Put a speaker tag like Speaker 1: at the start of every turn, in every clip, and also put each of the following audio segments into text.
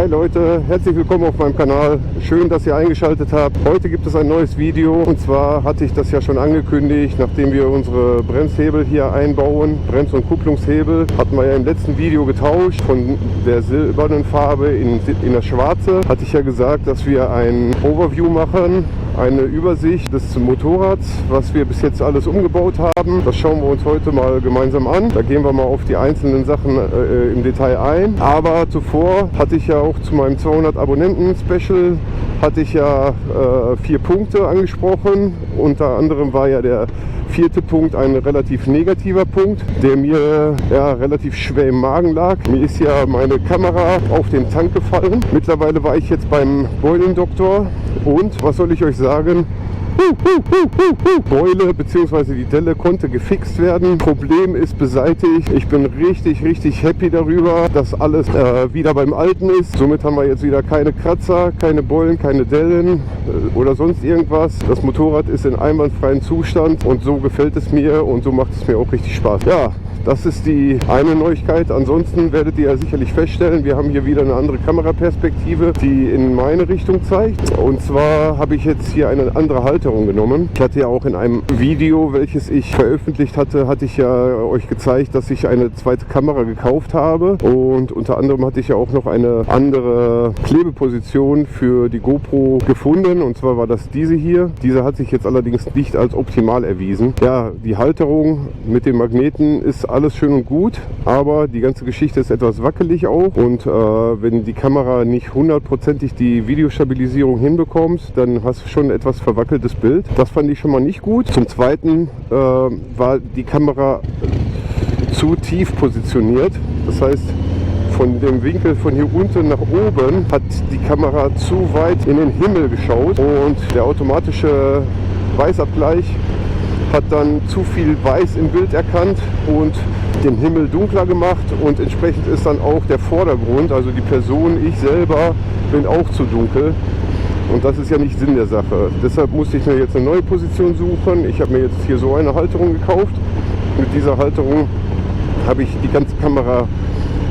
Speaker 1: Hi Leute, herzlich willkommen auf meinem Kanal. Schön, dass ihr eingeschaltet habt. Heute gibt es ein neues Video und zwar hatte ich das ja schon angekündigt, nachdem wir unsere Bremshebel hier einbauen. Brems- und Kupplungshebel hatten wir ja im letzten Video getauscht von der silbernen Farbe in das schwarze. Hatte ich ja gesagt, dass wir ein Overview machen, eine Übersicht des Motorrads, was wir bis jetzt alles umgebaut haben. Das schauen wir uns heute mal gemeinsam an. Da gehen wir mal auf die einzelnen Sachen im Detail ein. Aber zuvor hatte ich ja auch zu meinem 200 Abonnenten-Special hatte ich ja 4 Punkte angesprochen. Unter anderem war ja der 4. Punkt ein relativ negativer Punkt, der mir ja relativ schwer im Magen lag. Mir ist ja meine Kamera auf den Tank gefallen. Mittlerweile war ich jetzt beim Beulendoktor und was soll ich euch sagen? Beule bzw. die Delle konnte gefixt werden. Problem ist beseitigt. Ich bin richtig happy darüber, dass alles wieder beim Alten ist. Somit haben wir jetzt wieder keine Kratzer, keine Beulen, keine Dellen oder sonst irgendwas. Das Motorrad ist in einwandfreiem Zustand und so gefällt es mir und so macht es mir auch richtig Spaß. Ja, das ist die eine Neuigkeit. Ansonsten werdet ihr ja sicherlich feststellen, wir haben hier wieder eine andere Kameraperspektive, die in meine Richtung zeigt. Und zwar habe ich jetzt hier eine andere Halterung genommen. Ich hatte ja auch in einem Video, welches ich veröffentlicht hatte, hatte ich ja euch gezeigt, dass ich eine zweite Kamera gekauft habe. Und unter anderem hatte ich ja auch noch eine andere Klebeposition für die GoPro gefunden. Und zwar war das diese hier. Diese hat sich jetzt allerdings nicht als optimal erwiesen. Ja, die Halterung mit den Magneten ist alles schön und gut, aber die ganze Geschichte ist etwas wackelig auch und wenn die Kamera nicht hundertprozentig die Videostabilisierung hinbekommt, dann hast du schon ein etwas verwackeltes Bild. Das fand ich schon mal nicht gut. Zum Zweiten war die Kamera zu tief positioniert, das heißt von dem Winkel von hier unten nach oben hat die Kamera zu weit in den Himmel geschaut und der automatische Weißabgleich hat dann zu viel Weiß im Bild erkannt und den Himmel dunkler gemacht und entsprechend ist dann auch der Vordergrund, also die Person, ich selber, bin auch zu dunkel und das ist ja nicht Sinn der Sache. Deshalb musste ich mir jetzt eine neue Position suchen. Ich habe mir jetzt hier so eine Halterung gekauft. Mit dieser Halterung habe ich die ganze Kamera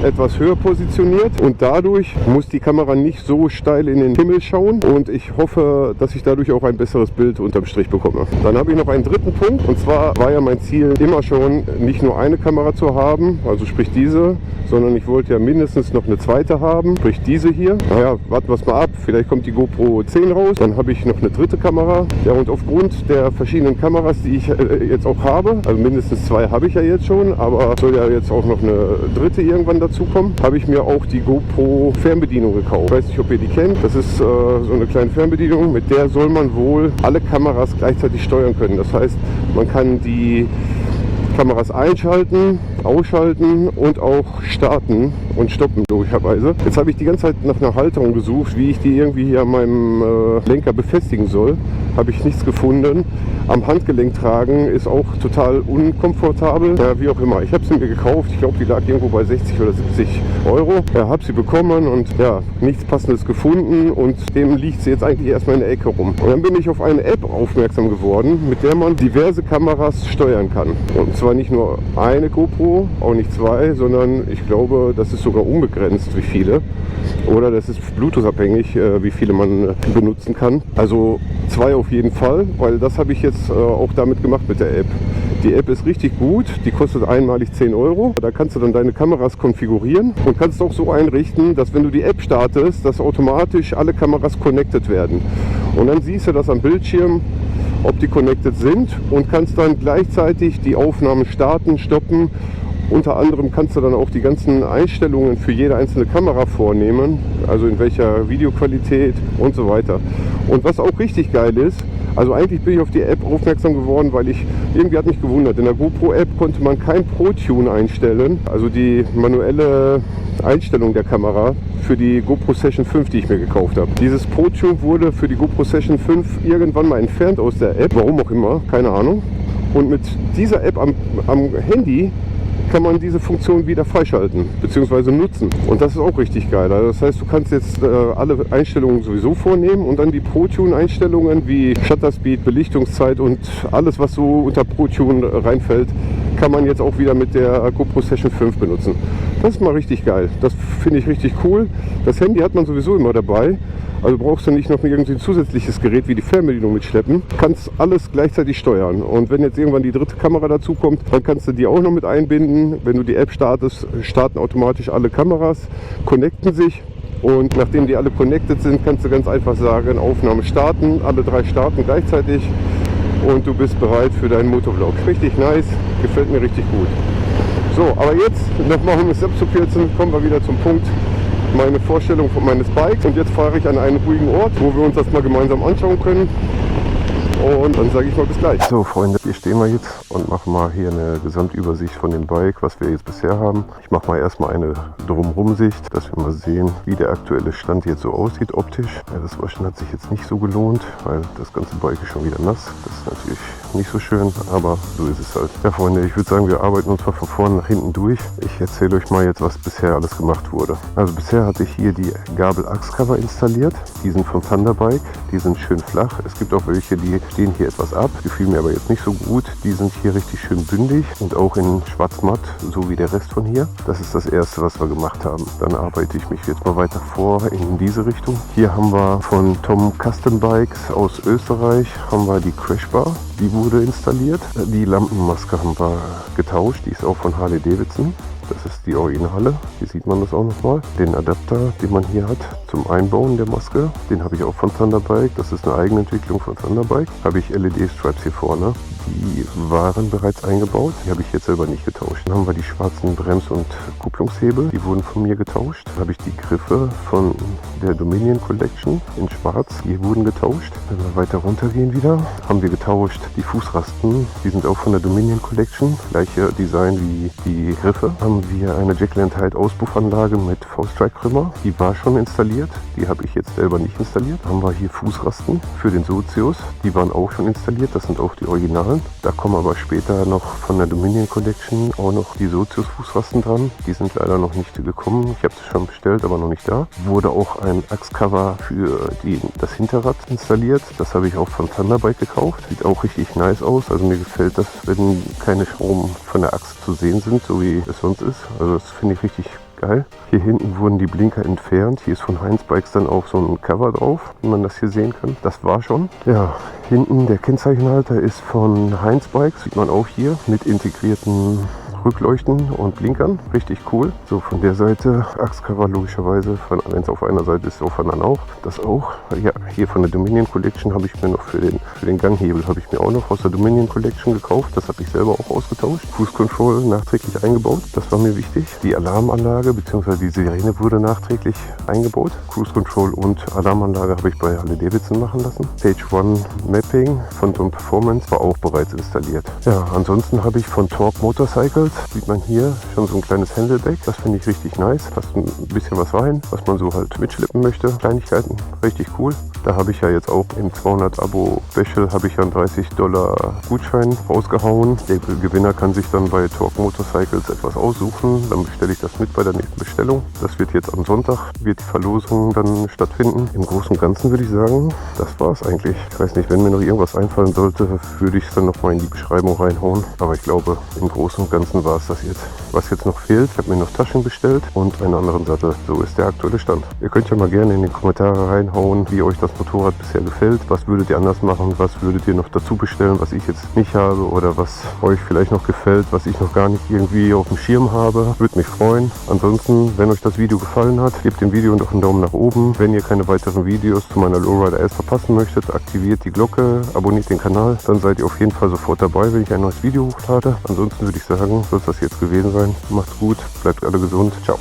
Speaker 1: etwas höher positioniert und dadurch muss die Kamera nicht so steil in den Himmel schauen und ich hoffe, dass ich dadurch auch ein besseres Bild unterm Strich bekomme. Dann habe ich noch einen dritten Punkt und zwar war ja mein Ziel immer schon nicht nur eine Kamera zu haben, also sprich diese, sondern ich wollte ja mindestens noch eine zweite haben, sprich diese hier. Naja, warten wir es mal ab, vielleicht kommt die GoPro 10 raus, dann habe ich noch eine dritte Kamera. Ja, und aufgrund der verschiedenen Kameras, die ich jetzt auch habe, also mindestens 2 habe ich ja jetzt schon, aber soll ja jetzt auch noch eine dritte irgendwann dazu kommen, habe ich mir auch die GoPro Fernbedienung gekauft. Ich weiß nicht, ob ihr die kennt. Das ist so eine kleine Fernbedienung, mit der soll man wohl alle Kameras gleichzeitig steuern können. Das heißt, man kann die Kameras einschalten, ausschalten und auch starten und stoppen logischerweise. Jetzt habe ich die ganze Zeit nach einer Halterung gesucht, wie ich die irgendwie hier an meinem Lenker befestigen soll. Habe ich nichts gefunden. Am Handgelenk tragen ist auch total unkomfortabel. Ja, wie auch immer. Ich habe sie mir gekauft. Ich glaube, die lag irgendwo bei 60 oder 70 Euro. Ja, habe sie bekommen und ja, nichts Passendes gefunden und dem liegt sie jetzt eigentlich erstmal in der Ecke rum. Und dann bin ich auf eine App aufmerksam geworden, mit der man diverse Kameras steuern kann. Und zwar nicht nur eine GoPro, auch nicht 2, sondern ich glaube, das ist sogar unbegrenzt, wie viele. Oder das ist Bluetooth-abhängig, wie viele man benutzen kann. Also 2 auf jeden Fall, weil das habe ich jetzt auch damit gemacht mit der App. Die App ist richtig gut, die kostet einmalig 10 Euro. Da kannst du dann deine Kameras konfigurieren und kannst auch so einrichten, dass wenn du die App startest, dass automatisch alle Kameras connected werden. Und dann siehst du das am Bildschirm, ob die connected sind und kannst dann gleichzeitig die Aufnahmen starten, stoppen. Unter anderem kannst du dann auch die ganzen Einstellungen für jede einzelne Kamera vornehmen, also in welcher Videoqualität und so weiter. Und was auch richtig geil ist, also eigentlich bin ich auf die App aufmerksam geworden, weil irgendwie hat mich gewundert, in der GoPro-App konnte man kein Pro-Tune einstellen, also die manuelle Einstellung der Kamera für die GoPro Session 5, die ich mir gekauft habe. Dieses Pro-Tune wurde für die GoPro Session 5 irgendwann mal entfernt aus der App, warum auch immer, keine Ahnung. Und mit dieser App am Handy kann man diese Funktion wieder freischalten bzw. nutzen. Und das ist auch richtig geil. Also das heißt, du kannst jetzt alle Einstellungen sowieso vornehmen und dann die ProTune-Einstellungen wie Shutter Speed, Belichtungszeit und alles, was so unter ProTune reinfällt, kann man jetzt auch wieder mit der GoPro Session 5 benutzen. Das ist mal richtig geil. Das finde ich richtig cool. Das Handy hat man sowieso immer dabei. Also brauchst du nicht noch irgendwie ein zusätzliches Gerät wie die Fernbedienung mitschleppen. Kannst alles gleichzeitig steuern. Und wenn jetzt irgendwann die dritte Kamera dazu kommt, dann kannst du die auch noch mit einbinden. Wenn du die App startest, starten automatisch alle Kameras, connecten sich. Und nachdem die alle connected sind, kannst du ganz einfach sagen, Aufnahme starten. Alle 3 starten gleichzeitig. Und du bist bereit für deinen Motovlog. Richtig nice, gefällt mir richtig gut. So, aber jetzt, nochmal um es abzukürzen, kommen wir wieder zum Punkt. Meine Vorstellung von meines Bikes. Und jetzt fahre ich an einen ruhigen Ort, wo wir uns das mal gemeinsam anschauen können. Und dann sage ich mal bis gleich. So Freunde, hier stehen wir jetzt und machen mal hier eine Gesamtübersicht von dem Bike, was wir jetzt bisher haben. Ich mache mal erstmal eine Drumherum-Sicht, dass wir mal sehen, wie der aktuelle Stand jetzt so aussieht optisch. Ja, das Waschen hat sich jetzt nicht so gelohnt, weil das ganze Bike ist schon wieder nass. Das ist natürlich nicht so schön, aber so ist es halt. Ja Freunde, ich würde sagen, wir arbeiten uns mal von vorne nach hinten durch. Ich erzähle euch mal jetzt, was bisher alles gemacht wurde. Also bisher hatte ich hier die Gabel-Achscover installiert. Die sind von Thunderbike, die sind schön flach. Es gibt auch welche, die stehen hier etwas ab, gefiel mir aber jetzt nicht so gut. Die sind hier richtig schön bündig und auch in schwarz-matt, so wie der Rest von hier. Das ist das erste, was wir gemacht haben. Dann arbeite ich mich jetzt mal weiter vor in diese Richtung. Hier haben wir von Tom Custom Bikes aus Österreich haben wir die Crashbar. Die wurde installiert. Die Lampenmaske haben wir getauscht. Die ist auch von Harley Davidson. Das ist die Originale. Hier sieht man das auch nochmal. Den Adapter, den man hier hat zum Einbauen der Maske, den habe ich auch von Thunderbike. Das ist eine Eigenentwicklung von Thunderbike. Habe ich LED-Stripes hier vorne. Die waren bereits eingebaut. Die habe ich jetzt selber nicht getauscht. Dann haben wir die schwarzen Brems- und Kupplungshebel. Die wurden von mir getauscht. Dann habe ich die Griffe von der Dominion Collection in schwarz. Die wurden getauscht. Wenn wir weiter runtergehen wieder, haben wir getauscht die Fußrasten. Die sind auch von der Dominion Collection. Gleiche Design wie die Griffe. Haben wir eine Jacqueline Tide Auspuffanlage mit V-Strike-Krümmer. Die war schon installiert. Die habe ich jetzt selber nicht installiert. Dann haben wir hier Fußrasten für den Sozius. Die waren auch schon installiert. Das sind auch die Originalen. Da kommen aber später noch von der Dominion Collection auch noch die Sozius Fußrasten dran. Die sind leider noch nicht gekommen. Ich habe sie schon bestellt, aber noch nicht da. Wurde auch ein Achscover für das Hinterrad installiert. Das habe ich auch von Thunderbike gekauft. Sieht auch richtig nice aus. Also mir gefällt das, wenn keine Schrauben von der Achse zu sehen sind, so wie es sonst ist. Also das finde ich richtig geil. Hier hinten wurden die Blinker entfernt. Hier ist von Heinz Bikes dann auch so ein Cover drauf, wie man das hier sehen kann. Das war schon. Ja, hinten der Kennzeichenhalter ist von Heinz Bikes. Sieht man auch hier mit integrierten Rückleuchten und Blinkern. Richtig cool. So von der Seite Achscover logischerweise. Wenn es auf einer Seite ist, auf der anderen auch. Das auch. Ja, hier von der Dominion Collection habe ich mir noch für den Ganghebel habe ich mir auch noch aus der Dominion Collection gekauft. Das habe ich selber auch ausgetauscht. Cruise Control nachträglich eingebaut. Das war mir wichtig. Die Alarmanlage bzw. die Sirene wurde nachträglich eingebaut. Cruise Control und Alarmanlage habe ich bei Harley Davidson machen lassen. Stage 1 Mapping von Tom Performance war auch bereits installiert. Ja, ansonsten habe ich von Torque Motorcycles, sieht man hier schon so ein kleines Handledeck. Das finde ich richtig nice. Passt ein bisschen was rein, was man so halt mitschleppen möchte. Kleinigkeiten, richtig cool. Da habe ich ja jetzt auch im 200 Abo Special habe ich ja einen $30 Gutschein rausgehauen. Der Gewinner kann sich dann bei Torque Motorcycles etwas aussuchen. Dann bestelle ich das mit bei der nächsten Bestellung. Das wird jetzt am Sonntag, wird die Verlosung dann stattfinden. Im Großen und Ganzen würde ich sagen, das war es eigentlich. Ich weiß nicht, wenn mir noch irgendwas einfallen sollte, würde ich es dann nochmal in die Beschreibung reinhauen. Aber ich glaube, im Großen und Ganzen war es das jetzt. Was jetzt noch fehlt, ich habe mir noch Taschen bestellt und einen anderen Sattel. So ist der aktuelle Stand. Ihr könnt ja mal gerne in die Kommentare reinhauen, wie euch das Motorrad bisher gefällt. Was würdet ihr anders machen? Was würdet ihr noch dazu bestellen, was ich jetzt nicht habe? Oder was euch vielleicht noch gefällt, was ich noch gar nicht irgendwie auf dem Schirm habe? Würde mich freuen. Ansonsten, wenn euch das Video gefallen hat, gebt dem Video doch einen Daumen nach oben. Wenn ihr keine weiteren Videos zu meiner Lowrider S verpassen möchtet, aktiviert die Glocke, abonniert den Kanal. Dann seid ihr auf jeden Fall sofort dabei, wenn ich ein neues Video hochlade. Ansonsten würde ich sagen, soll es das jetzt gewesen sein. Macht's gut, bleibt alle gesund. Ciao.